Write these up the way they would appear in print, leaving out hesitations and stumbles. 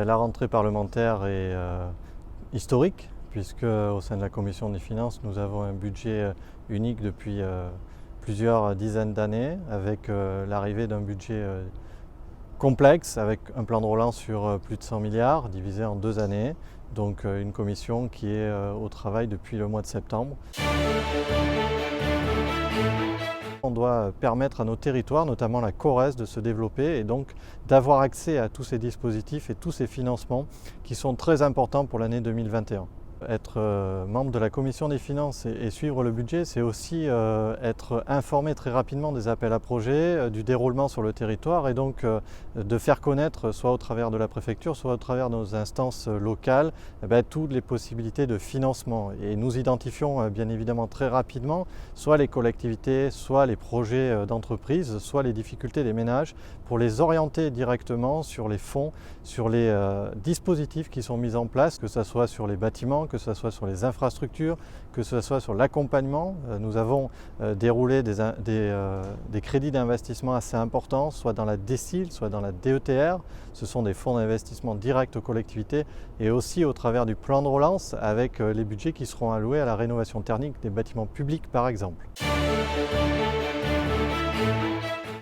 La rentrée parlementaire est historique, puisque au sein de la Commission des finances, nous avons un budget unique depuis plusieurs dizaines d'années, avec l'arrivée d'un budget complexe, avec un plan de relance sur plus de 100 milliards, divisé en 2 années. Donc une commission qui est au travail depuis le mois de septembre. On doit permettre à nos territoires, notamment la Corrèze, de se développer et donc d'avoir accès à tous ces dispositifs et tous ces financements qui sont très importants pour l'année 2021. Être membre de la Commission des finances et suivre le budget, c'est aussi être informé très rapidement des appels à projets, du déroulement sur le territoire et donc de faire connaître, soit au travers de la préfecture, soit au travers de nos instances locales, toutes les possibilités de financement. Et nous identifions bien évidemment très rapidement soit les collectivités, soit les projets d'entreprise, soit les difficultés des ménages pour les orienter directement sur les fonds, sur les dispositifs qui sont mis en place, que ce soit sur les bâtiments, que ce soit sur les infrastructures, que ce soit sur l'accompagnement. Nous avons déroulé des crédits d'investissement assez importants, soit dans la DSIL, soit dans la DETR. Ce sont des fonds d'investissement directs aux collectivités et aussi au travers du plan de relance avec les budgets qui seront alloués à la rénovation thermique des bâtiments publics par exemple.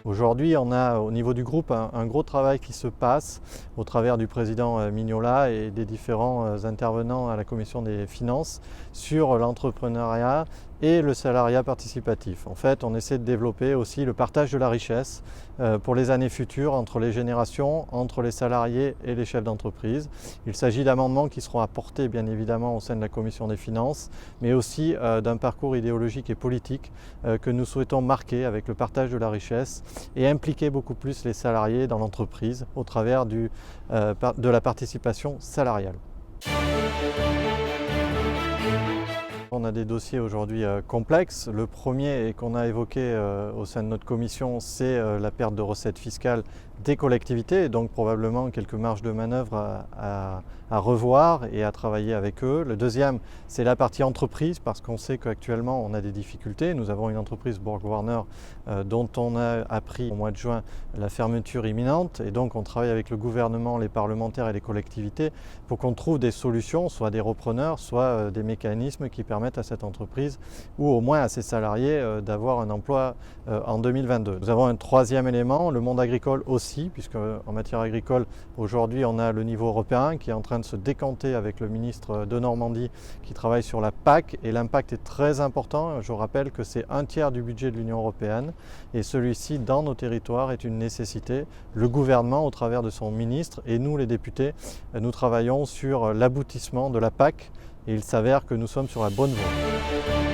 Aujourd'hui, on a au niveau du groupe un gros travail qui se passe au travers du président Mignola et des différents intervenants à la Commission des finances sur l'entrepreneuriat et le salariat participatif. En fait, on essaie de développer aussi le partage de la richesse pour les années futures entre les générations, entre les salariés et les chefs d'entreprise. Il s'agit d'amendements qui seront apportés bien évidemment au sein de la Commission des finances, mais aussi d'un parcours idéologique et politique que nous souhaitons marquer avec le partage de la richesse et impliquer beaucoup plus les salariés dans l'entreprise au travers de la participation salariale. On a des dossiers aujourd'hui complexes. Le premier et qu'on a évoqué au sein de notre commission, c'est la perte de recettes fiscales des collectivités, et donc probablement quelques marges de manœuvre à revoir et à travailler avec eux. Le deuxième, c'est la partie entreprise, parce qu'on sait qu'actuellement on a des difficultés. Nous avons une entreprise BorgWarner dont on a appris au mois de juin la fermeture imminente, et donc on travaille avec le gouvernement, les parlementaires et les collectivités pour qu'on trouve des solutions, soit des repreneurs, soit des mécanismes qui permettent à cette entreprise ou au moins à ses salariés d'avoir un emploi en 2022. Nous avons un troisième élément, le monde agricole aussi, puisque en matière agricole, aujourd'hui on a le niveau européen qui est en train de se décanter avec le ministre de Normandie qui travaille sur la PAC, et l'impact est très important. Je rappelle que c'est 1/3 du budget de l'Union européenne et celui-ci dans nos territoires est une nécessité. Le gouvernement au travers de son ministre et nous les députés, nous travaillons sur l'aboutissement de la PAC et il s'avère que nous sommes sur la bonne voie.